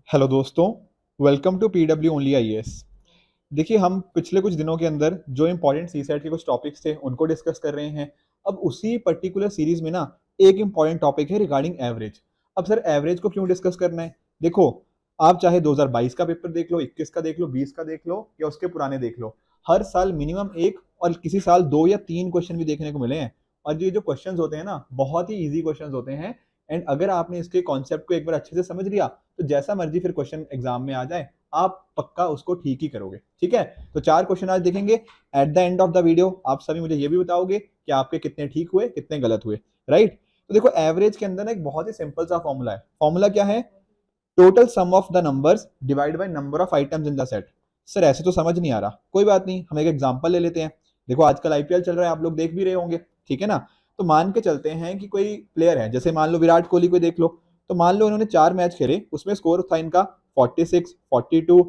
Hello दोस्तों, welcome to PW only IAS. देखिए, हम पिछले कुछ दिनों के अंदर जो इंपॉर्टेंट सीसेट के कुछ टॉपिक्स थे उनको डिस्कस कर रहे हैं। अब उसी पर्टिकुलर सीरीज में ना एक इंपॉर्टेंट टॉपिक है रिगार्डिंग एवरेज। अब सर, एवरेज को क्यों डिस्कस करना है? देखो, आप चाहे 2022 का पेपर देख लो, 21 का देख लो, 20 का देख लो या उसके पुराने देख लो, हर साल मिनिमम एक और किसी साल दो या तीन क्वेश्चन भी देखने को मिले हैं। और ये जो क्वेश्चंस होते हैं ना, बहुत ही इजी क्वेश्चंस होते हैं। एंड अगर आपने इसके कॉन्सेप्ट को एक बार अच्छे से समझ लिया तो जैसा मर्जी फिर क्वेश्चन एग्जाम में आ जाए, आप पक्का उसको ठीक ही करोगे। ठीक है, तो चार क्वेश्चन आज देखेंगे। At the end of the video आप सभी मुझे ये भी बताओगे कि आपके कितने ठीक हुए, कितने गलत हुए। राइट? तो देखो, एवरेज के अंदर ना एक बहुत ही सिंपल सा फॉर्मूला है। फॉर्मूला क्या है? Total sum of the numbers divide by number of items in the set. Sir, ऐसे तो समझ नहीं आ रहा, कोई बात नहीं, हम एक एग्जांपल ले लेते हैं। देखो, आजकल आईपीएल चल रहा है, आप लोग देख भी रहे होंगे। ठीक है ना? तो मान के चलते हैं कि कोई प्लेयर है, जैसे मान लो विराट कोहली को देख लो। तो मान लो इन्होंने 4 मैच खेले, उसमें स्कोर था इनका 46, 42,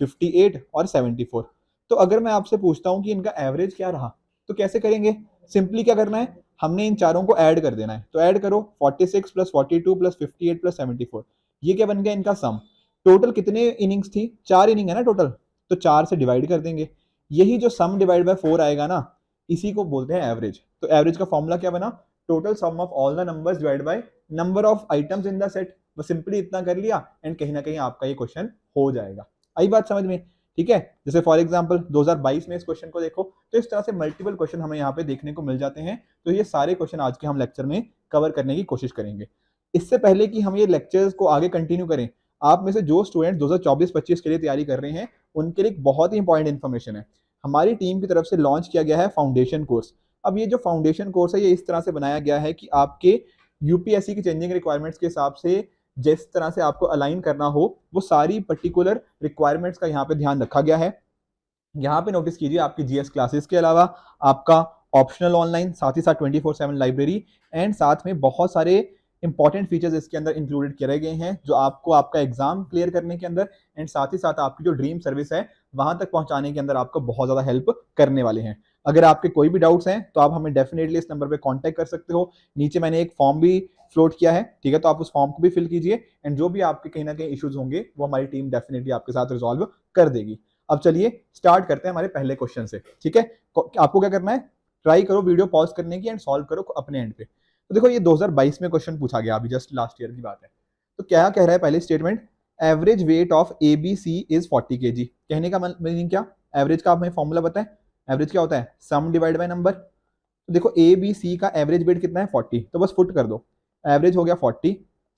58 और 74। तो अगर मैं आपसे पूछता हूं कि इनका एवरेज क्या रहा, तो कैसे करेंगे? सिंपली क्या करना है, हमने इन चारों को ऐड कर देना है। तो ऐड करो, 46 प्लस 42 प्लस 58 प्लस 74, ये क्या बन गया? इनका सम। टोटल कितने इनिंग्स थी? 4 इनिंग है ना टोटल, तो 4 से डिवाइड कर देंगे। यही जो सम डिवाइड बाय 4 आएगा ना, इसी को बोलते हैं एवरेज। तो एवरेज का फॉर्मूला क्या बना? Total sum of all the numbers divide by number of items in the set. बस सिंपली इतना कर लिया एंड कहीं ना कहीं आपका ये क्वेश्चन हो जाएगा। आई बात समझ में? ठीक है, जैसे फॉर एग्जांपल 2022 में इस क्वेश्चन को देखो, तो इस तरह से मल्टीपल क्वेश्चन हमें यहाँ पे देखने को मिल जाते हैं। तो ये सारे क्वेश्चन आज के हम लेक्चर में कवर करने की कोशिश करेंगे। इससे पहले कि हम ये लेक्चर्स को आगे कंटिन्यू करें, आप में से जो स्टूडेंट 2024-25 के लिए तैयारी कर रहे हैं, उनके लिए एक बहुत ही इंपॉर्टेंट इन्फॉर्मेशन है। हमारी टीम की तरफ से लॉन्च किया गया है फाउंडेशन कोर्स। अब ये जो फाउंडेशन कोर्स है, ये इस तरह से बनाया गया है कि आपके यूपीएससी की चेंजिंग रिक्वायरमेंट्स के हिसाब से जिस तरह से आपको अलाइन करना हो, वो सारी पर्टिकुलर रिक्वायरमेंट्स का यहाँ पे ध्यान रखा गया है। यहाँ पे नोटिस कीजिए, आपकी जीएस क्लासेस के अलावा आपका ऑप्शनल ऑनलाइन, साथ ही साथ 24/7 लाइब्रेरी, एंड साथ में बहुत सारे इंपॉर्टेंट फीचर्स इसके अंदर इंक्लूडेड करे गए हैं, जो आपको आपका एग्जाम क्लियर करने के अंदर एंड साथ ही साथ आपकी जो ड्रीम सर्विस है वहां तक पहुंचाने के अंदर आपको बहुत ज्यादा हेल्प करने वाले हैं। अगर आपके कोई भी डाउट्स हैं तो आप हमें डेफिनेटली इस नंबर पे कांटेक्ट कर सकते हो। नीचे मैंने एक फॉर्म भी फ्लोट किया है, ठीक है, तो आप उस फॉर्म को भी फिल कीजिए एंड जो भी आपके कहीं ना कहीं इश्यूज होंगे वो हमारी टीम डेफिनेटली आपके साथ रिजॉल्व कर देगी। अब चलिए स्टार्ट करते हैं हमारे पहले क्वेश्चन से। ठीक है, आपको क्या करना है, ट्राई करो वीडियो पॉज करने की एंड सॉल्व करो अपने एंड पे। तो देखो, ये 2022 में क्वेश्चन पूछा गया, अभी जस्ट लास्ट ईयर की बात है। तो क्या कह रहा है पहले statement? Average weight of A B C is 40 kg। कहने का मीनिंग क्या? एवरेज का हमें फॉर्मूला बताएं। एवरेज क्या होता है? सम डिवाइड बाय नंबर। तो देखो, ए बी सी का एवरेज वेट कितना है? 40, तो बस फुट कर दो। एवरेज हो गया 40।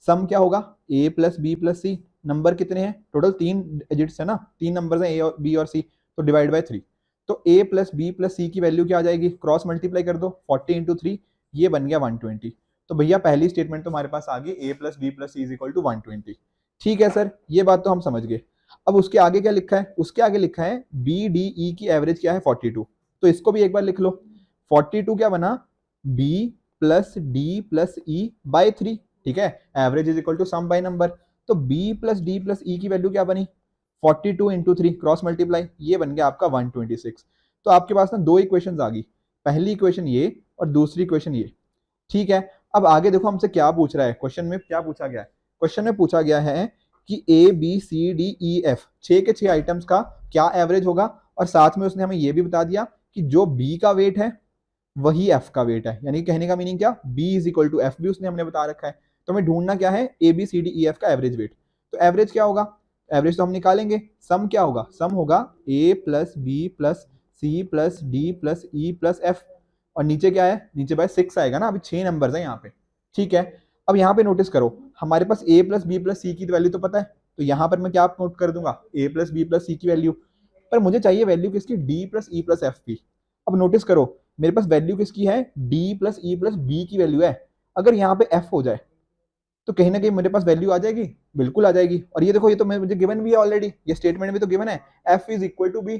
सम क्या होगा? A plus B plus C. Number कितने हैं टोटल? 3 डिजिट्स है ना, 3 नंबर्स हैं, ए और बी और सी, तो डिवाइड बाय 3। तो ए प्लस बी प्लस सी की वैल्यू क्या आ जाएगी? क्रॉस मल्टीप्लाई कर दो, 40 इंटू 3, ये बन गया 120। तो भैया पहली स्टेटमेंट तो हमारे पास आ गई, A plus B plus C is equal to 120। ठीक है सर, ये बात तो हम समझ गए। अब उसके आगे क्या लिखा है? उसके आगे लिखा है बी डी ई की एवरेज क्या है? 42। तो इसको भी एक बार लिख लो। 42 क्या बना? B plus D plus E by 3। ठीक है, average is equal to sum by number. तो B plus D plus E की वैल्यू क्या बनी? 42 इंटू 3 क्रॉस मल्टीप्लाई, ये बन गया आपका 126। तो आपके पास ना दो इक्वेशंस आ गई, पहली इक्वेशन ये और दूसरी इक्वेशन ये। ठीक है, अब आगे देखो हमसे क्या पूछ रहा है, क्वेश्चन में क्या पूछा गया है? क्वेश्चन में पूछा गया है कि A B C D E F 6 के 6 आइटम्स का क्या एवरेज होगा, और साथ में उसने हमें यह भी बता दिया कि जो बी का वेट है वही एफ का वेट है। यानी कहने का मीनिंग क्या? B is equal to F भी उसने हमने बता रखा है। तो हमें ढूंढना क्या है? A B C D E F का एवरेज वेट। तो एवरेज क्या होगा? एवरेज तो हम निकालेंगे। सम क्या होगा? सम होगा A plus B plus C plus D plus E plus F. और नीचे क्या है? नीचे बाय 6 आएगा ना, अभी 6 नंबर्स है यहाँ पे। ठीक है, अब यहाँ पे नोटिस करो, हमारे पास ए प्लस बी प्लस सी की वैल्यू तो पता है, तो यहाँ पर मैं क्या नोट कर दूंगा? A plus B plus C की वैल्यू। पर मुझे चाहिए वैल्यू किसकी? D plus E plus F की। अब नोटिस करो, मेरे पास वैल्यू किसकी है? D plus E plus B की वैल्यू है। अगर यहाँ पे एफ हो जाए तो कहीं ना कहीं मेरे पास वैल्यू आ जाएगी, बिल्कुल आ जाएगी। और ये देखो, ये तो मुझे गिवन भी है ऑलरेडी, ये स्टेटमेंट में तो गिवन है, F is equal to B.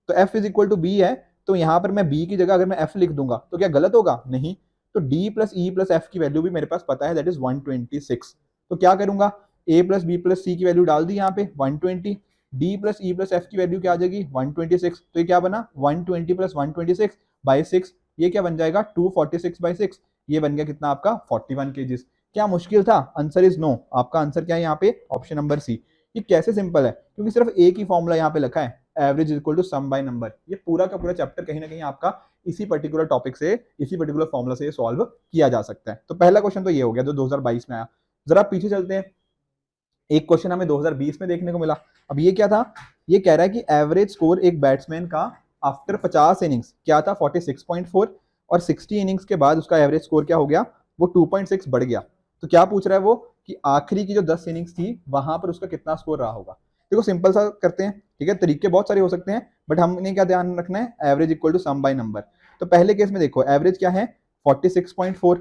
तो F is equal to B है, तो यहाँ पर मैं बी की जगह अगर मैं एफ लिख दूंगा तो क्या गलत होगा? नहीं। तो D plus E plus F की वैल्यू भी मेरे पास पता है, दैट इज 126। तो क्या करूंगा? ए प्लस बी प्लस सी की वैल्यू डाल दी यहाँ पे 120, D plus E plus F की वैल्यू क्या आ जाएगी? 126। तो ये क्या बना? 120 प्लस 126 बाई 6, ये क्या बन जाएगा? 246 बाई 6। ये बन गया कितना आपका? 41 kgs। क्या मुश्किल था? Answer is no. आपका आंसर क्या है यहाँ पे? Option number C. ये कैसे सिंपल है, क्योंकि सिर्फ एक ही फॉर्मूला यहाँ पे लिखा है, average equal to sum by number. ये पूरा का पूरा चैप्टर कहीं ना कहीं आपका इसी पर्टिकुलर टॉपिक से, इसी पर्टिकुलर फॉर्मूला से सॉल्व किया जा सकता है। तो पहला क्वेश्चन तो ये हो गया जो 2022 में आया। जरा पीछे चलते हैं, एक क्वेश्चन हमें 2020 में देखने को मिला। अब ये क्या था, ये कह रहा है कि एवरेज स्कोर एक बैट्समैन का आफ्टर 50 इनिंग्स क्या था 46.4, और 60 इनिंग्स के बाद उसका एवरेज स्कोर क्या हो गया, वो 2.6 बढ़ गया। तो क्या पूछ रहा है वो कि आखिरी की जो 10 इनिंग्स थी वहां पर उसका कितना स्कोर रहा होगा। देखो सिंपल सा करते हैं, ठीक है, तरीके बहुत सारे हो सकते हैं, बट हमने क्या ध्यान रखना है, average equal to sum by number. तो पहले केस में देखो एवरेज क्या है 46.4,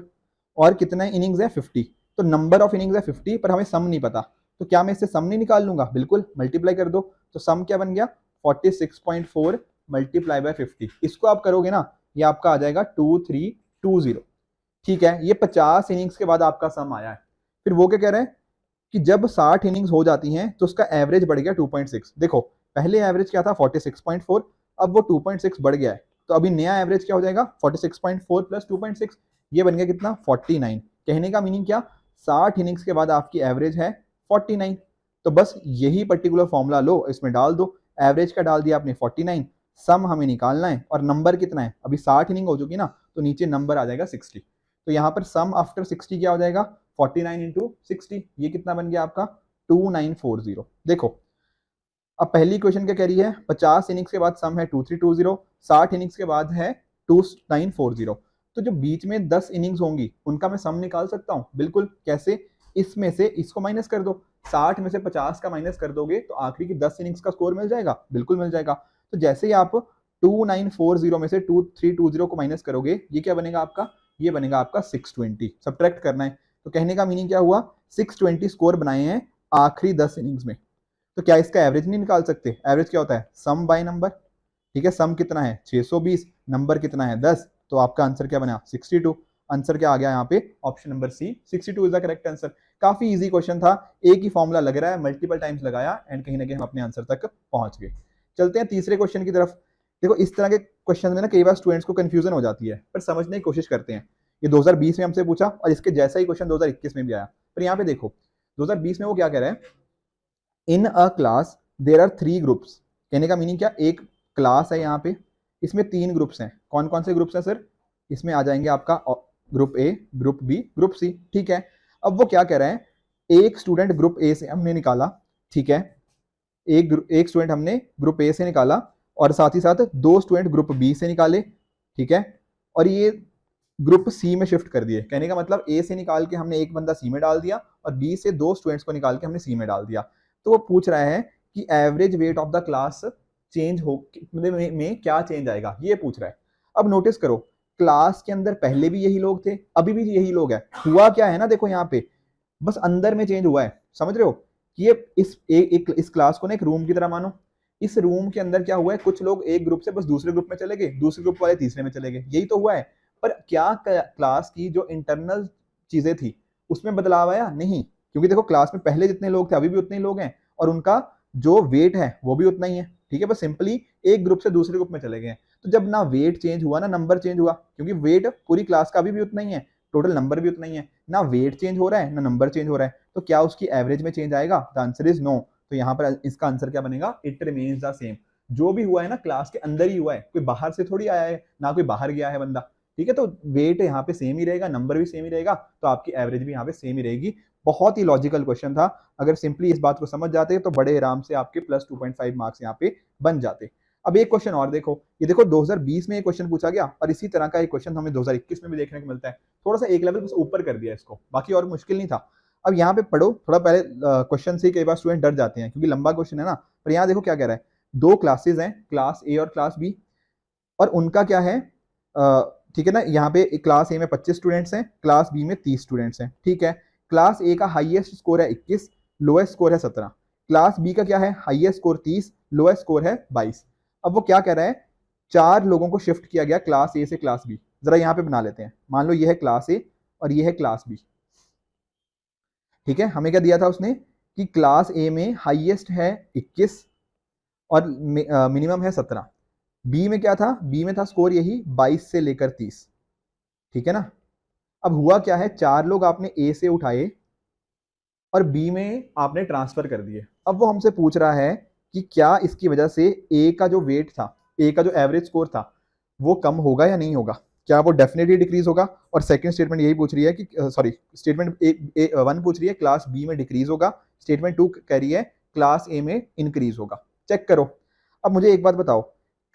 और कितना इनिंग्स है 50, तो नंबर ऑफ इनिंग्स है 50, पर हमें सम नहीं पता। तो क्या मैं इससे सम नहीं निकाल लूंगा, बिल्कुल मल्टीप्लाई कर दो। तो सम क्या बन गया 46.4 मल्टीप्लाई बाय 50, इसको आप करोगे ना, ये आपका आ जाएगा 2320। ठीक है, ये 50 इनिंग्स के बाद आपका सम आया है। फिर वो क्या कह रहे हैं कि जब 60 इनिंग्स हो जाती हैं तो उसका एवरेज बढ़ गया 2.6। देखो पहले एवरेज क्या था 46.4, अब वो 2.6 बढ़ गया है, तो अभी नया एवरेज क्या हो जाएगा 46.4 प्लस 2.6, ये बन गया कितना 49। कहने का मीनिंग क्या, 60 इनिंग्स के बाद आपकी एवरेज है 49। तो बस यही पर्टिकुलर फॉर्मूला लो, इसमें डाल दो, एवरेज का डाल दिया आपने 49, सम हमें निकालना है, और नंबर कितना है, अभी 60 इनिंग हो चुकी ना, तो नीचे नंबर आ जाएगा 60। तो यहाँ पर सम आफ्टर 60 क्या हो जाएगा 49 इंटू 60, ये कितना बन गया आपका 2940। देखो अब पहली क्वेश्चन क्या कह रही है, 50 इनिंग्स के बाद सम है 2320, 60 इनिंग्स के बाद है 2940। तो जो बीच में 10 इनिंग्स होंगी उनका मैं सम निकाल सकता हूँ, बिल्कुल। कैसे, इसमें से इसको माइनस कर दो, 60 में से 50 का माइनस कर दोगे तो आखिरी की 10 इनिंग्स का स्कोर मिल जाएगा, बिल्कुल मिल जाएगा। तो जैसे ही आप 2940 में से 2320 को माइनस करोगे, ये क्या बनेगा आपका, ये बनेगा आपका 620, सब्ट्रैक्ट करना है। तो कहने का मीनिंग क्या हुआ, 620 स्कोर बनाए हैं आखिरी 10 इनिंग्स में। तो क्या इसका एवरेज नहीं निकाल सकते, एवरेज क्या होता है सम बाय नंबर। ठीक है, सम कितना है 620, नंबर कितना है 10, तो आपका आंसर क्या बना 62। आंसर क्या आ गया यहाँ पे, option number C 62 is the correct answer. काफी इजी क्वेश्चन था, एक ही फॉर्मूला लग रहा है, मल्टीपल टाइम्स लगाया एंड कहीं ना कहीं हम अपने आंसर तक पहुंच गए। चलते हैं तीसरे क्वेश्चन की तरफ। देखो इस तरह के क्वेश्चन में ना कई बार स्टूडेंट्स को कंफ्यूजन हो जाती है, पर समझने की कोशिश करते हैं। ये 2020 में हमसे पूछा और इसके जैसा ही क्वेश्चन 2021 में भी आया, पर यहाँ पे देखो 2020 में वो क्या कह रहा है, in a class there are 3 groups. कहने का मीनिंग क्या, एक क्लास है यहाँ पे, इसमें 3 ग्रुप्स हैं। कौन कौन से ग्रुप्स हैं सर, इसमें आ जाएंगे आपका group A, group B, group C. ठीक है, अब वो क्या कह रहे हैं, एक स्टूडेंट ग्रुप ए से हमने निकाला, ठीक है, एक स्टूडेंट हमने ग्रुप ए से निकाला, और साथ ही साथ 2 स्टूडेंट ग्रुप बी से निकाले, ठीक है, और ये ग्रुप सी में शिफ्ट कर दिए। कहने का मतलब ए से निकाल के हमने एक बंदा सी में डाल दिया, और बी से 2 स्टूडेंट्स को निकाल के हमने सी में डाल दिया। तो वो पूछ रहा है कि average weight of the class change हो में क्या चेंज आएगा, ये पूछ रहा है। अब नोटिस करो, क्लास के अंदर पहले भी यही लोग थे, अभी भी यही लोग हैं। हुआ क्या है ना, देखो यहाँ पे बस अंदर में चेंज हुआ है, समझ रहे हो कि ये इस क्लास को ना एक रूम की तरह मानो। इस रूम के अंदर क्या हुआ है, कुछ लोग एक ग्रुप से बस दूसरे ग्रुप में चले गए, दूसरे ग्रुप वाले तीसरे में चले गए, यही तो हुआ है। पर क्या क्लास की जो इंटरनल चीजें थी उसमें बदलाव आया, नहीं, क्योंकि देखो क्लास में पहले जितने लोग थे अभी भी उतने ही लोग हैं, और उनका जो वेट है वो भी उतना ही है। ठीक है, बस सिंपली एक ग्रुप से दूसरे ग्रुप में चले गए। तो जब ना वेट चेंज हुआ ना नंबर चेंज हुआ, क्योंकि वेट पूरी क्लास का अभी भी उतना ही है, टोटल नंबर भी उतना ही है, ना वेट चेंज हो रहा है ना नंबर चेंज हो रहा है, तो क्या उसकी एवरेज में चेंज आएगा, द आंसर इज नो। तो यहाँ पर इसका आंसर क्या बनेगा, इट रिमेन्स द सेम। जो भी हुआ है ना क्लास के अंदर ही हुआ है, कोई बाहर से थोड़ी आया है, ना कोई बाहर गया है बंदा। ठीक है, तो वेट यहाँ पे सेम ही रहेगा, नंबर भी सेम ही रहेगा, तो आपकी एवरेज भी यहाँ पे सेम ही रहेगी। बहुत ही लॉजिकल क्वेश्चन था, अगर सिंपली इस बात को समझ जाते तो बड़े आराम से आपके प्लस 2.5 मार्क्स यहाँ पे बन जाते। अब एक क्वेश्चन और देखो, ये देखो 2020 में एक क्वेश्चन पूछा गया, और इसी तरह का एक क्वेश्चन हमें 2021 में भी देखने को मिलता है। थोड़ा सा एक लेवल बस ऊपर कर दिया इसको, बाकी और मुश्किल नहीं था। अब यहाँ पे पढ़ो थोड़ा, पहले क्वेश्चन से कई बार स्टूडेंट डर जाते हैं क्योंकि लंबा क्वेश्चन है ना। पर यहाँ देखो क्या कह रहा है, 2 क्लासेस हैं, क्लास ए और क्लास बी, और उनका क्या है, ठीक है ना, यहाँ पे क्लास ए में 25 स्टूडेंट्स हैं, क्लास बी में 30 स्टूडेंट्स हैं। ठीक है, क्लास ए का हाईएस्ट स्कोर है 21, लोएस्ट स्कोर है 17। क्लास बी का क्या है, हाईएस्ट स्कोर 30, लोएस्ट स्कोर है 22। अब वो क्या कह रहा है, 4 लोगों को शिफ्ट किया गया क्लास ए से क्लास बी। जरा यहाँ पे बना लेते हैं, मान लो ये है क्लास ए और ये है क्लास बी। ठीक है, हमें क्या दिया था उसने कि क्लास ए में हाईएस्ट है 21 और मिनिमम है 17। बी में क्या था, बी में था स्कोर यही 22 से लेकर 30। ठीक है ना, अब हुआ क्या है, 4 लोग आपने ए से उठाए और बी में आपने ट्रांसफर कर दिए। अब वो हमसे पूछ रहा है कि क्या इसकी वजह से ए का जो वेट था, ए का जो एवरेज स्कोर था, वो कम होगा या नहीं होगा, क्या वो डेफिनेटली डिक्रीज होगा। और सेकंड स्टेटमेंट यही पूछ रही है कि सॉरी, स्टेटमेंट ए वन पूछ रही है क्लास बी में डिक्रीज होगा, स्टेटमेंट टू कह रही है क्लास ए में इंक्रीज होगा। चेक करो। अब मुझे एक बात बताओ,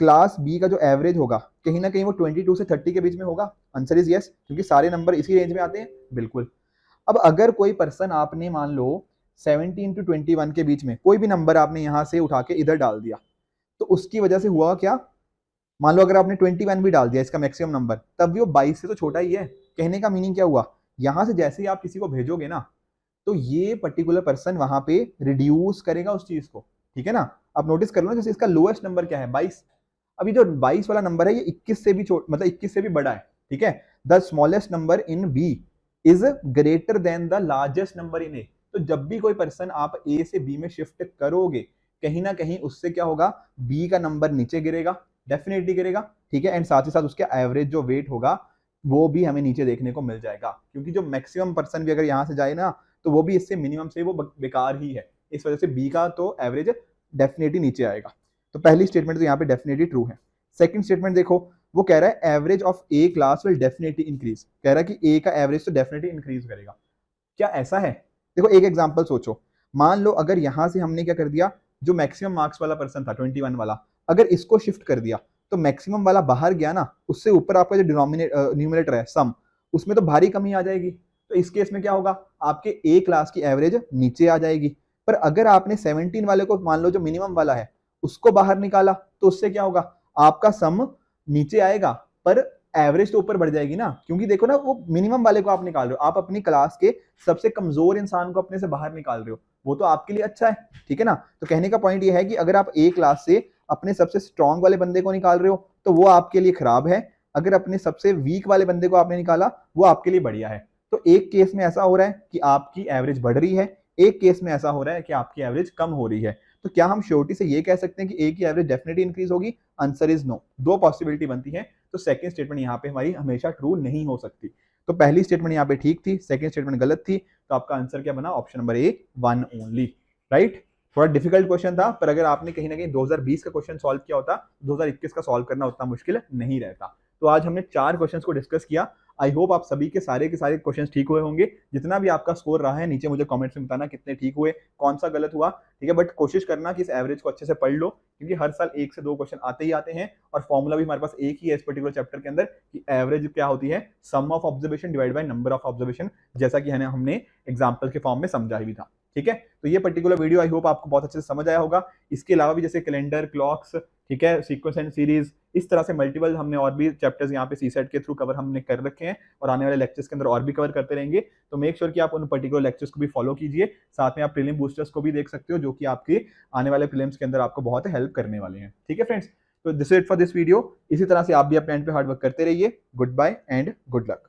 क्लास बी का जो एवरेज होगा कहीं ना कहीं वो 22 से 30 के बीच में होगा। आंसर इज यस, क्योंकि सारे नंबर इसी रेंज में आते हैं। बिल्कुल। अब अगर कोई पर्सन आपने मान लो 17 टू 21 के बीच में कोई भी नंबर आपने यहां से उठा के इधर डाल दिया, तो उसकी वजह से हुआ क्या, मान लो अगर आपने 21 भी डाल दिया इसका मैक्सिमम नंबर, तब भी वो 22 से तो छोटा ही है। कहने का मीनिंग क्या हुआ, यहां से जैसे ही आप किसी को भेजोगे ना, तो ये पर्टिकुलर पर्सन वहां पे रिड्यूस करेगा उस चीज को। ठीक है ना। आप नोटिस कर लो, जैसे इसका लोएस्ट नंबर क्या है 22, अभी जो 22 वाला नंबर है ये 21 से भी मतलब 21 से भी बड़ा है। ठीक है। The smallest number in B is greater than the largest number in A. तो जब भी कोई पर्सन आप ए से बी में शिफ्ट करोगे, कहीं ना कहीं उससे क्या होगा, बी का नंबर नीचे गिरेगा, डेफिनेटली गिरेगा। ठीक है। एंड साथ ही साथ उसके एवरेज जो वेट होगा वो भी हमें नीचे देखने को मिल जाएगा, क्योंकि जो मैक्सिमम पर्सन भी अगर यहां से जाए ना, तो वो भी इससे मिनिमम से वो बेकार ही है। इस वजह से बी का तो एवरेज डेफिनेटली नीचे आएगा। तो पहली स्टेटमेंट तो यहाँ पे डेफिनेटली ट्रू है। सेकंड स्टेटमेंट देखो, वो कह रहा है average of A class will definitely increase, कह रहा है कि ए का एवरेज तो डेफिनेटली इंक्रीज करेगा। क्या ऐसा है? देखो एक एग्जांपल सोचो, मान लो अगर यहां से हमने क्या कर दिया, जो मैक्सिमम मार्क्स वाला पर्सन था 21 वाला, अगर इसको शिफ्ट कर दिया तो मैक्सिमम वाला बाहर गया ना, उससे ऊपर आपका जो न्यूमिनेटर है सम, उसमें तो भारी कमी आ जाएगी। तो इस केस में क्या होगा, आपके ए क्लास की एवरेज नीचे आ जाएगी। पर अगर आपने 17 वाले को मान लो जो मिनिमम वाला है उसको बाहर निकाला, तो उससे क्या होगा, आपका सम नीचे आएगा पर एवरेज तो ऊपर बढ़ जाएगी ना। क्योंकि देखो ना, वो मिनिमम वाले को आप निकाल रहे हो, आप अपनी क्लास के सबसे कमजोर इंसान को अपने से बाहर निकाल रहे हो, वो तो आपके लिए अच्छा है। ठीक है ना। तो कहने का पॉइंट ये है कि अगर आप ए क्लास से अपने सबसे स्ट्रांग वाले बंदे को निकाल रहे हो तो वो आपके लिए खराब है, अगर अपने सबसे वीक वाले बंदे को आपने निकाला वो आपके लिए बढ़िया है। तो एक केस में ऐसा हो रहा है कि आपकी एवरेज बढ़ रही है, एक केस में ऐसा हो रहा है कि आपकी एवरेज कम हो रही है। तो क्या हम श्योरिटी से ये कह सकते हैं कि ए की एवरेज डेफिनेटली इंक्रीज होगी? Answer is no. दो पॉसिबिलिटी बनती है, तो सेकंड स्टेटमेंट यहाँ पे हमारी हमेशा ट्रू नहीं हो सकती। तो पहली स्टेटमेंट यहाँ पे ठीक थी, सेकंड स्टेटमेंट गलत थी। तो आपका आंसर क्या बना, option number A, 1 only. Right. थोड़ा डिफिकल्ट क्वेश्चन था, पर अगर आपने कहीं ना कहीं 2020 का क्वेश्चन सॉल्व किया होता, 2021 का सॉल्व करना उतना मुश्किल नहीं रहता। तो आज हमने 4 क्वेश्चंस को डिस्कस किया। आई होप आप सभी के सारे क्वेश्चंस ठीक हुए होंगे। जितना भी आपका स्कोर रहा है नीचे मुझे कमेंट्स में बताना कितने ठीक हुए, कौन सा गलत हुआ। ठीक है। बट कोशिश करना कि इस एवरेज को अच्छे से पढ़ लो, क्योंकि हर साल 1 से 2 क्वेश्चन आते ही आते हैं, और फॉर्मूला भी हमारे पास एक ही है इस पर्टिकुलर चैप्टर के अंदर कि एवरेज क्या होती है, sum of observation divide by number of observation, जैसा कि हमने एग्जाम्पल के फॉर्म में समझा भी था। ठीक है। तो ये पर्टिकुलर वीडियो आई होप आपको बहुत अच्छे से समझ आया होगा। इसके अलावा भी जैसे कैलेंडर, क्लॉक्स, ठीक है, सीक्वेंस एंड सीरीज, इस तरह से मल्टीपल हमने और भी चैप्टर्स यहाँ पे सीसेट के थ्रू कवर हमने कर रखे हैं, और आने वाले लेक्चर्स के अंदर और भी कवर करते रहेंगे। तो मेक श्योर कि आप उन पर्टिकुलर लेक्चर्स को भी फॉलो कीजिए। साथ में आप प्रीलिम बूस्टर्स को भी देख सकते हो, जो कि आपके आने वाले प्रीलिम्स के अंदर आपको बहुत हेल्प करने वाले हैं। ठीक है फ्रेंड्स। तो this is it for this video. इसी तरह से आप भी अपने एंड पे हार्ड वर्क करते रहिए। Goodbye and good luck.